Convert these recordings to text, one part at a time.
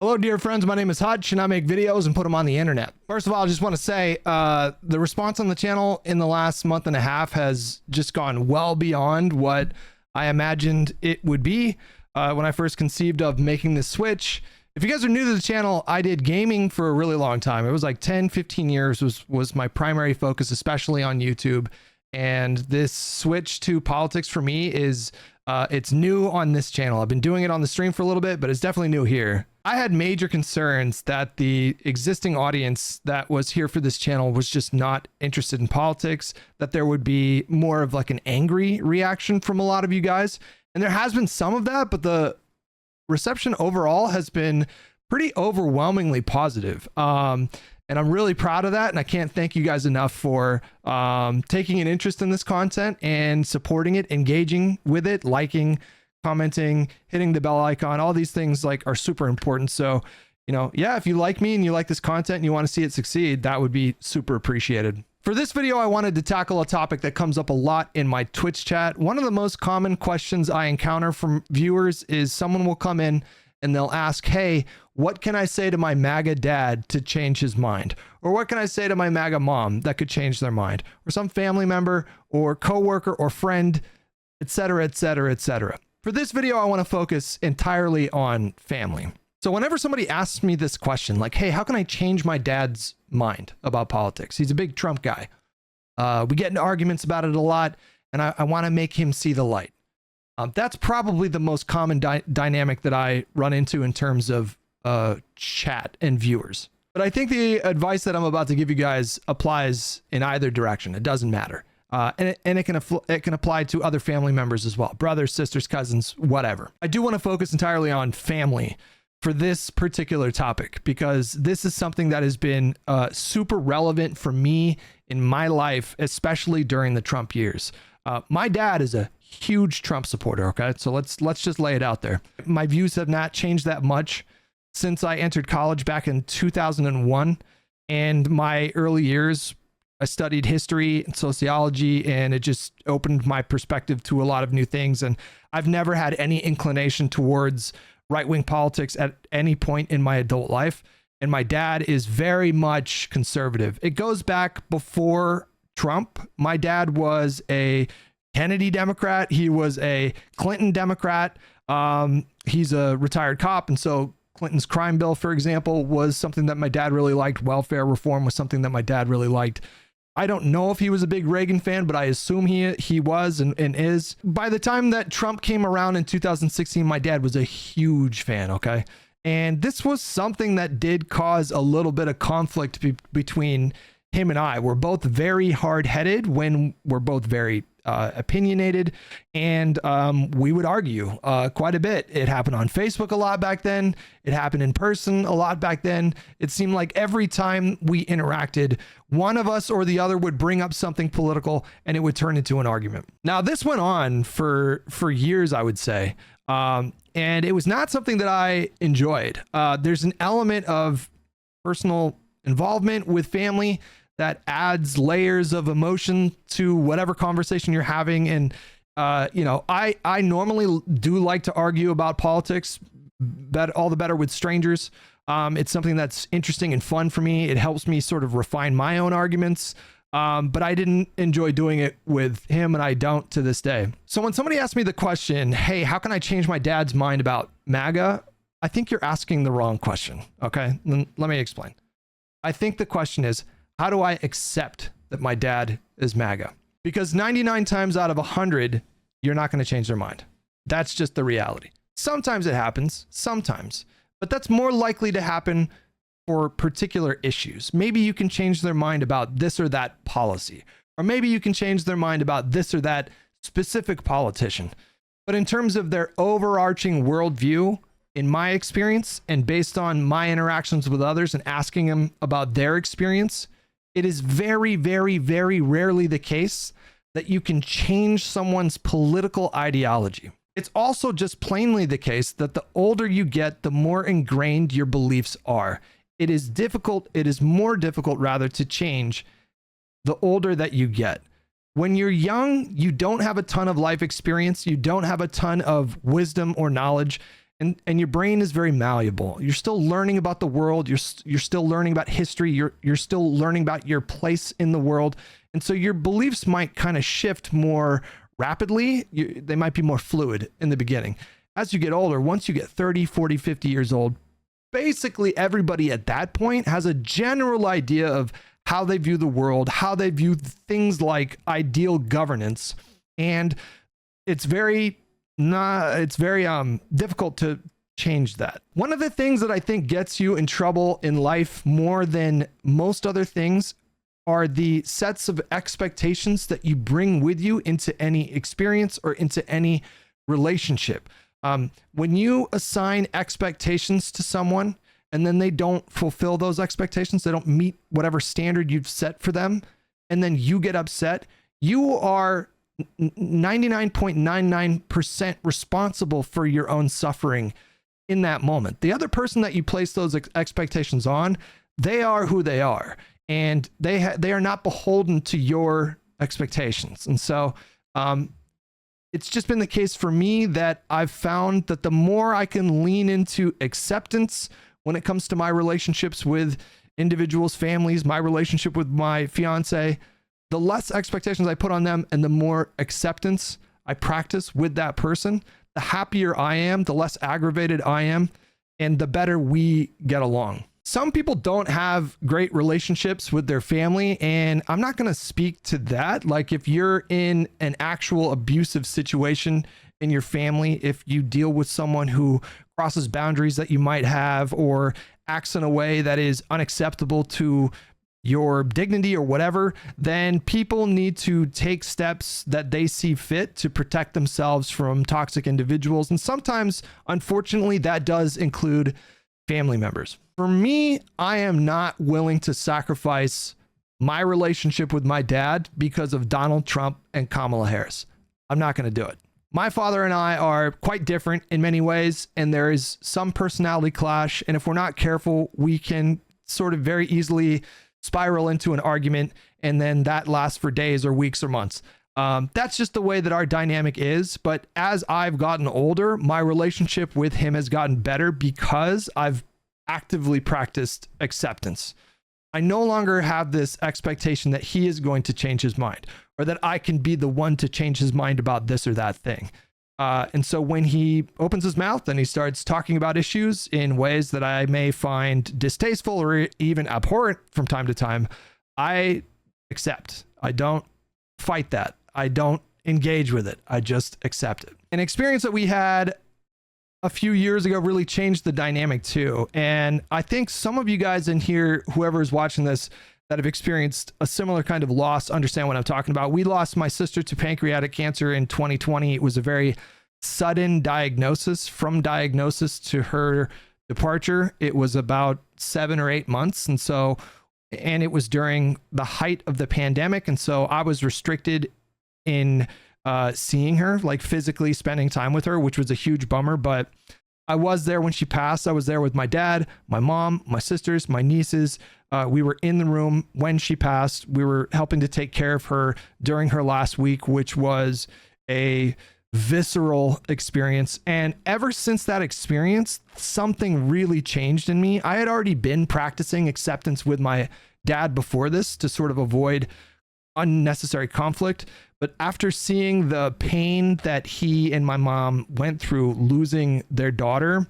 Hello, dear friends. My name is Hutch, and I make videos and put them on the internet. First of all, I just want to say the response on the channel in the last month and a half has just gone well beyond what I imagined it would be when I first conceived of making this switch. If you guys are new to the channel, I did gaming for a really long time. It was like 10, 15 years was my primary focus, especially on YouTube. And this switch to politics for me is it's new on this channel. I've been doing it on the stream for a little bit, but it's definitely new here. I had major concerns that the existing audience that was here for this channel was just not interested in politics, that there would be more of like an angry reaction from a lot of you guys. And there has been some of that, but the reception overall has been pretty overwhelmingly positive. And I'm really proud of that. And I can't thank you guys enough for taking an interest in this content and supporting it, engaging with it, liking, commenting, hitting the bell icon. All these things like are super important. So, you know, yeah, if you like me and you like this content and you want to see it succeed, that would be super appreciated. For this video, I wanted to tackle a topic that comes up a lot in my Twitch chat. One of the most common questions I encounter from viewers is someone will come in and they'll ask, hey, what can I say to my MAGA dad to change his mind? Or what can I say to my MAGA mom that could change their mind? Or some family member or coworker or friend, etc., etc., etc. For this video, I want to focus entirely on family. So whenever somebody asks me this question, like, hey, how can I change my dad's mind about politics? He's a big Trump guy. We get into arguments about it a lot, and I want to make him see the light. That's probably the most common dynamic that I run into in terms of chat and viewers. But I think the advice that I'm about to give you guys applies in either direction. It doesn't matter. And it can apply to other family members as well. Brothers, sisters, cousins, whatever. I do want to focus entirely on family for this particular topic, because this is something that has been super relevant for me in my life, especially during the Trump years. My dad is a huge Trump supporter. Okay. So let's just lay it out there. My views have not changed that much since I entered college back in 2001. And my early years, I studied history and sociology, and it just opened my perspective to a lot of new things. And I've never had any inclination towards right-wing politics at any point in my adult life. And my dad is very much conservative. It goes back before Trump. My dad was a Kennedy Democrat. He was a Clinton Democrat. He's a retired cop. And so Clinton's crime bill, for example, was something that my dad really liked. Welfare reform was something that my dad really liked. I don't know if he was a big Reagan fan, but I assume he was and is. By the time that Trump came around in 2016, my dad was a huge fan, okay? And this was something that did cause a little bit of conflict between him and I. We're both very hard-headed when we're both very opinionated, and we would argue quite a bit. It happened on Facebook a lot back then. It happened in person a lot back then. It seemed like every time we interacted, one of us or the other would bring up something political and it would turn into an argument. Now, this went on for years, I would say. And it was not something that I enjoyed. There's an element of personal involvement with family that adds layers of emotion to whatever conversation you're having. And, you know, I normally do like to argue about politics, but all the better with strangers. It's something that's interesting and fun for me. It helps me sort of refine my own arguments. But I didn't enjoy doing it with him, and I don't to this day. So when somebody asks me the question, hey, how can I change my dad's mind about MAGA? I think you're asking the wrong question. Okay, let me explain. I think the question is, how do I accept that my dad is MAGA? Because 99 times out of 100, you're not going to change their mind. That's just the reality. Sometimes it happens, sometimes, but that's more likely to happen for particular issues. Maybe you can change their mind about this or that policy, or maybe you can change their mind about this or that specific politician. But in terms of their overarching worldview, in my experience, and based on my interactions with others and asking them about their experience, it is very, very, very rarely the case that you can change someone's political ideology. It's also just plainly the case that the older you get, the more ingrained your beliefs are. It is more difficult rather to change the older that you get. When you're young, you don't have a ton of life experience. You don't have a ton of wisdom or knowledge. and your brain is very malleable. You're still learning about the world. You're still learning about history. You're still learning about your place in the world. And so your beliefs might kind of shift more rapidly. They might be more fluid in the beginning. As you get older, once you get 30, 40, 50 years old, basically everybody at that point has a general idea of how they view the world, how they view things like ideal governance. And it's very difficult to change that. One of the things that I think gets you in trouble in life more than most other things are the sets of expectations that you bring with you into any experience or into any relationship. When you assign expectations to someone and then they don't fulfill those expectations, they don't meet whatever standard you've set for them, and then you get upset, you are 99.99% responsible for your own suffering in that moment. The other person that you place those expectations on, they are who they are, and they are not beholden to your expectations. And so it's just been the case for me that I've found that the more I can lean into acceptance when it comes to my relationships with individuals, families, my relationship with my fiance, the less expectations I put on them and the more acceptance I practice with that person, the happier I am, the less aggravated I am, and the better we get along. Some people don't have great relationships with their family, and I'm not going to speak to that. Like if you're in an actual abusive situation in your family, if you deal with someone who crosses boundaries that you might have or acts in a way that is unacceptable to your dignity or whatever, then people need to take steps that they see fit to protect themselves from toxic individuals. And sometimes, unfortunately, that does include family members. For me, I am not willing to sacrifice my relationship with my dad because of Donald Trump and Kamala Harris. I'm not going to do it. My father and I are quite different in many ways, and there is some personality clash. And if we're not careful, we can sort of very easily spiral into an argument, and then that lasts for days or weeks or months. That's just the way that our dynamic is. But as I've gotten older, my relationship with him has gotten better because I've actively practiced acceptance. I no longer have this expectation that he is going to change his mind or that I can be the one to change his mind about this or that thing. And so when he opens his mouth and he starts talking about issues in ways that I may find distasteful or even abhorrent from time to time, I accept. I don't fight that. I don't engage with it. I just accept it. An experience that we had a few years ago really changed the dynamic too. And I think some of you guys in here, whoever is watching this, that have experienced a similar kind of loss understand what I'm talking about. We lost my sister to pancreatic cancer in 2020. It was a very sudden diagnosis. From diagnosis to her departure, it was about 7 or 8 months. And it was during the height of the pandemic. And so I was restricted in seeing her, like physically spending time with her, which was a huge bummer. But I was there when she passed. I was there with my dad, my mom, my sisters, my nieces. We were in the room when she passed. We were helping to take care of her during her last week, which was a visceral experience. And ever since that experience, something really changed in me. I had already been practicing acceptance with my dad before this to sort of avoid unnecessary conflict. But after seeing the pain that he and my mom went through losing their daughter,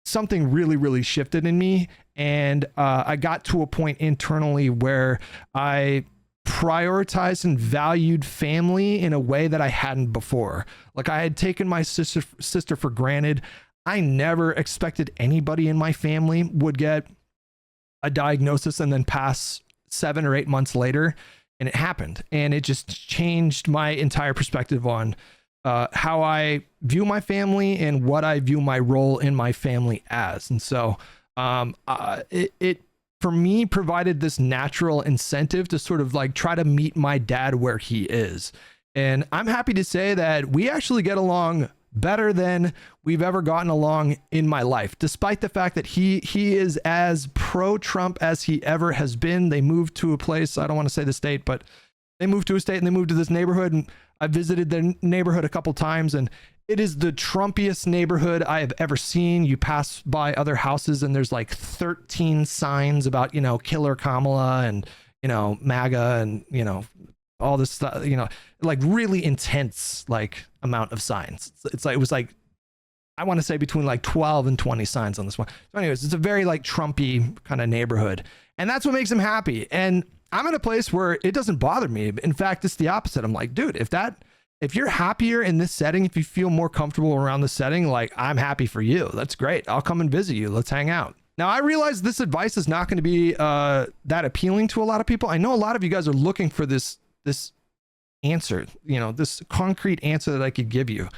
something really, really shifted in me. And I got to a point internally where I prioritized and valued family in a way that I hadn't before. Like I had taken my sister for granted. I never expected anybody in my family would get a diagnosis and then pass 7 or 8 months later. And it happened. And it just changed my entire perspective on how I view my family and what I view my role in my family as. And so it for me provided this natural incentive to sort of like try to meet my dad where he is. And I'm happy to say that we actually get along better than we've ever gotten along in my life, despite the fact that he is as pro-Trump as he ever has been. They moved to a place, I don't want to say the state, but they moved to a state and they moved to this neighborhood, and I visited their neighborhood a couple times, and It is the Trumpiest neighborhood I have ever seen. You pass by other houses and there's like 13 signs about, you know, Killer Kamala and, you know, MAGA and, you know, all this stuff, you know, like really intense, like amount of signs. It's like, it was like, I want to say between like 12 and 20 signs on this one. So anyways, it's a very like Trumpy kind of neighborhood. And that's what makes him happy. And I'm in a place where it doesn't bother me. In fact, it's the opposite. I'm like, dude, if you're happier in this setting, if you feel more comfortable around the setting, like I'm happy for you. That's great. I'll come and visit you. Let's hang out. Now, I realize this advice is not going to be that appealing to a lot of people. I know a lot of you guys are looking for this answer, you know, this concrete answer that I could give you,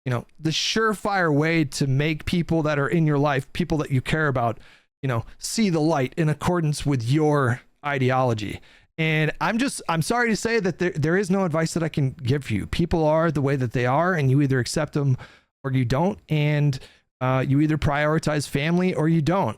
you know, the surefire way to make people that are in your life, people that you care about, you know, see the light in accordance with your ideology. And I'm sorry to say that there is no advice that I can give you. People are the way that they are, and you either accept them or you don't. And you either prioritize family or you don't.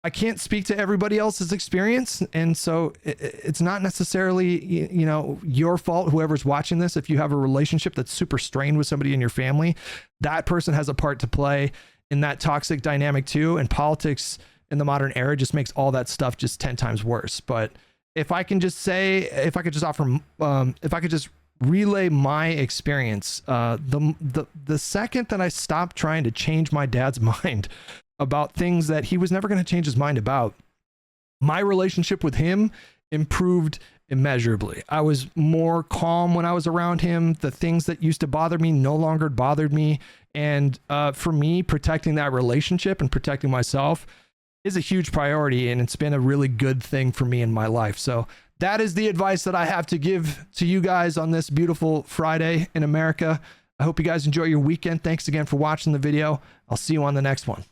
I can't speak to everybody else's experience. And so it's not necessarily, you know, your fault, whoever's watching this. If you have a relationship that's super strained with somebody in your family, that person has a part to play in that toxic dynamic too. And politics in the modern era just makes all that stuff just 10 times worse. But if I can just say, if I could just offer, if I could just relay my experience, the second that I stopped trying to change my dad's mind about things that he was never going to change his mind about, my relationship with him improved immeasurably. I was more calm when I was around him. The things that used to bother me no longer bothered me. And for me, protecting that relationship and protecting myself is a huge priority, and it's been a really good thing for me in my life. So that is the advice that I have to give to you guys on this beautiful Friday in America. I hope you guys enjoy your weekend. Thanks again for watching the video. I'll see you on the next one.